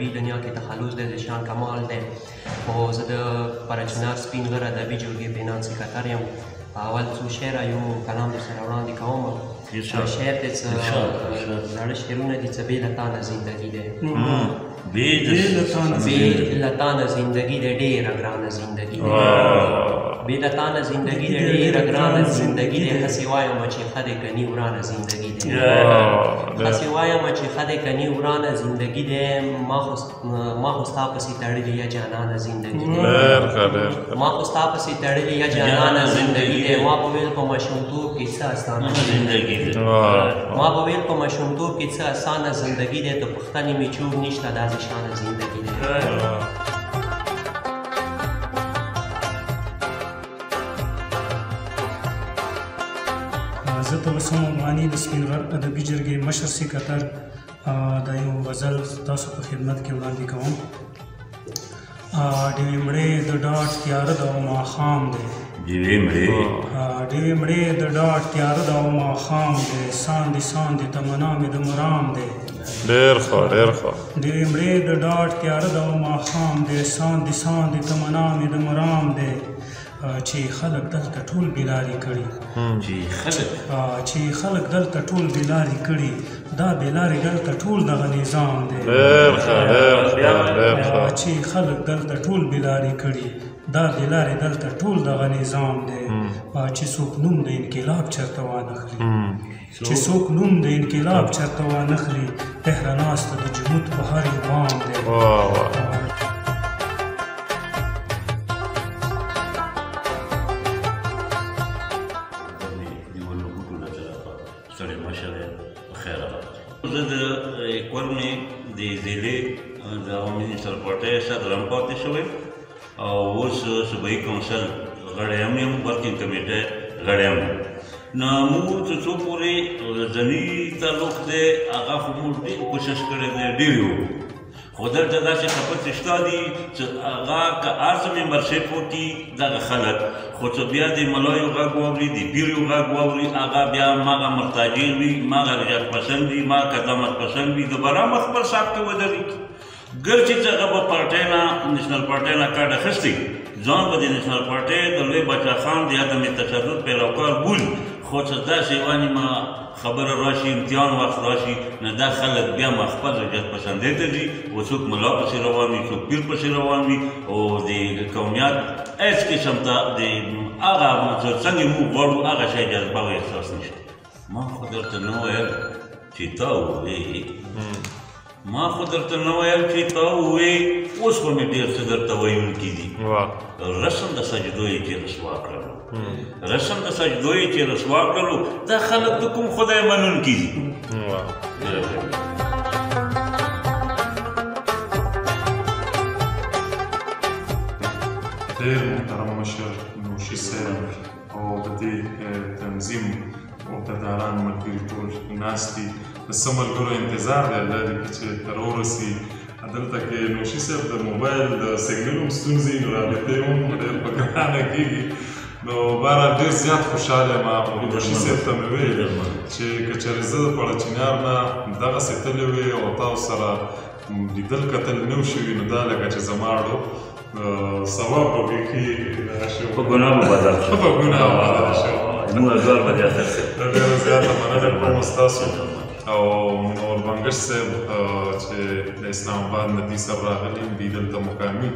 ادبي دنیا کې تخلص دی، د شان کمال دی. خو زه د پرچنار سپین غر ادبي جرګې بینان سکرټر یم. اول څو شعر یو کلام درسره وړاندې کوم. شعر دی څه زاړه شعرونه دي څه بې له تا نه زندګي دی، بې له تا نه زندګي دی، ډېره ګرانه زندګي دی، بې له تا نه زندګي دی، ډېره ګرانه زندګي دی. هسې وایم چې ښه دی که ني ورانه زندګي دی، هسې وایم چې ښه دی که ني ورانه زندګي دی. ما خو ستا پسې تړلې یا جانانه زندګي دی، ما خو ستا پسې تړلې یا جانانه زندګي دی. ما به ویل په ماشومتوب کې څه اسانه زندګي دی، ما به ویل په ماشومتوب کې څه اسانه زندګي دی. ته پوښتنې مې چوب نشته داسې شانه زندګي دی. زه تبسم عماني د سپین غر ادبي جرګې مشر سکرټر دا یو غزل تاسو په خدمت کې وړاندې کوم. ډېوې مړې د ډاډ تیاره ده او ماښام دی، ډېوې مړې د ډاډ تیاره ده او ماښام دی. ساندې ساندې تمنا مې د مرام دی، ډېر ښه ډېر ښه. ډېوې مړې د ډاډ تیاره ده او ماښام دی. ساندې ساندې تمنا مې د مرام دی. چې خلک دلته ټول بېلارې کړي، چې خلک دلته ټول بېلارې کړي، دا بېلارې دلته ټول دغه نظام دی. چې خلک دلته ټول بېلارې کړي، دا بېلارې دلته ټول دغه نظام دی. چې څوک نوم د انقلاب چېرته وانخلي، چې څوک نوم د انقلاب چېرته وانخلي، پهره ناسته د جمود په هر یو بام دی. زه د کورنۍ د ضلع د عوامي نېشنل پارټۍ صدر هم پاتې شوی او اوس صوبایي کونسل غړی هم یم، ورکینګ کمیټۍ غړی هم یم. نو موږ چې څو پورې ځني تعلق دی هغه خو موږ ډېر کوشش کړی دی، ډېر یې وکړو. خو دلته داسې خپت شته دي چې هغه که هر څه ممبرشپ وکړي دغه خلک، خو چې بیا د ملایو غږ واوري، د پیرو غږ واوري، هغه بیا ماغه مرتاجین وي، ماغه رجعت پسند وي، ماغه قدامت پسند وي، دوباره هم خپل صاحب کې ودرېږي. ګرچې چې هغه به پارټۍ نه نېشنل پارټۍ نه کارډ اخیستی، ځان به د نېشنل پارټۍ د لوی باچا خان د عدم تشدد پیروکار بولي، خو چې داسې وانیمه خبره راشي، امتحان وخت راشي، نو دا خلک بیا ما خپل رجعت پسندۍ ته ځي، او څوک ملا پسې روان وي، څوک پیر پسې روان وي، او د قومیت هېڅ قسم ته د هغه څنګه موږ غواړو هغه شی جذبه او احساس نشته. ما خو درته نه ویل چې تا ووایې، ما خو درته نه ویل چې تا ووایې، اوس خو مې ډېر څه درته ویونکي دي. رسم د سجدو یې چې رسوا کړلو، رسم د سجدو یې چې رسوا کړلو، دا خلک د کوم خدای منونکي دي. ډېر محترم مشر نوشي صاحب او د دې تنظیم عهدهداران ملګري ټول ناست دي. د څه ملګرو انتظار دی دا دی چې تر ورسي دلته کې نوشي صاحب د موبایل د سیګنل هم ستونزې نو رابطې هم ډېر په ګرانه کېږي. نو بهرحال ډېر زیات خوشحاله یم. نوشي صاحب ته مې ویل چې که چېرې زه د پړچینار نه دغسې تللی وې او تاسو سره لیدل کتل نه و شوي، نو دا لکه چې زما اړو ثواب به بیخي دغه شو، په ګناه به بدل شو، په ګناه به بدل شو. زموږ ازار به زیات شي. ډېره زیاته مننه کوم ستاسو او نور بنګش صاحب چې د اسلام آباد نه دي صاحب راغلي دي، دلته مقامي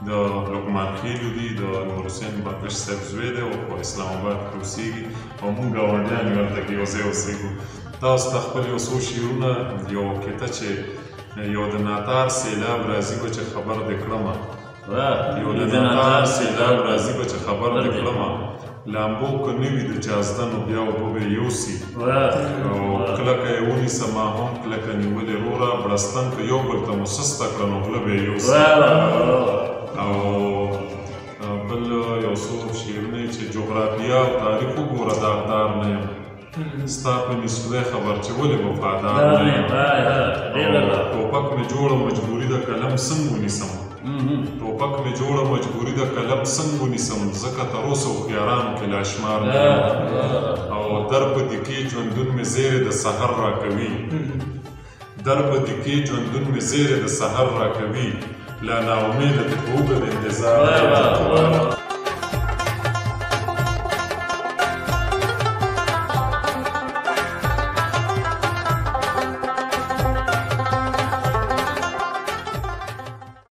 د لقمان خیلو دي، د نور حسین بنګش صاحب زوی دی او په اسلام آباد کې اوسېږي او موږ ګاونډیان یو هلته کې یو ځای اوسېږو. تاسو ته خپل یو څو شعرونه یو کته چې یو د ناتار سیلاب راځي به چې خبر دې کړمه، یو د ناتار سیلاب راځي به چې خبر دې کړمه، لامبو که نه وي د چازده نو بیا اوبه به یوسي، او کلکه یې ونیسه ما هم کلکه نیولې روره، بړستن که یو بل ته مو سسته کړه نو غله به یې یوسي. او بل یو څو شعرونه چې جغرافیه او تاریخ وګوره داغدار نه یم، ستا په نسخه خبر چې ولې وفادار نه یم، ټوپک مې جوړه مجبوري د قلم څنګه ونیسم، ټوپک مې جوړه مجبوري د قلم څنګه ونیسم، ځکه تر اوسه هوښیارانو کې لا شمار نه یم، او در په دې کې ژوندون مې زیری د سحر راکوي، در په دکې ژوندون مې زیری د سحر راکوي لا ناامیده د خوبه د انتظار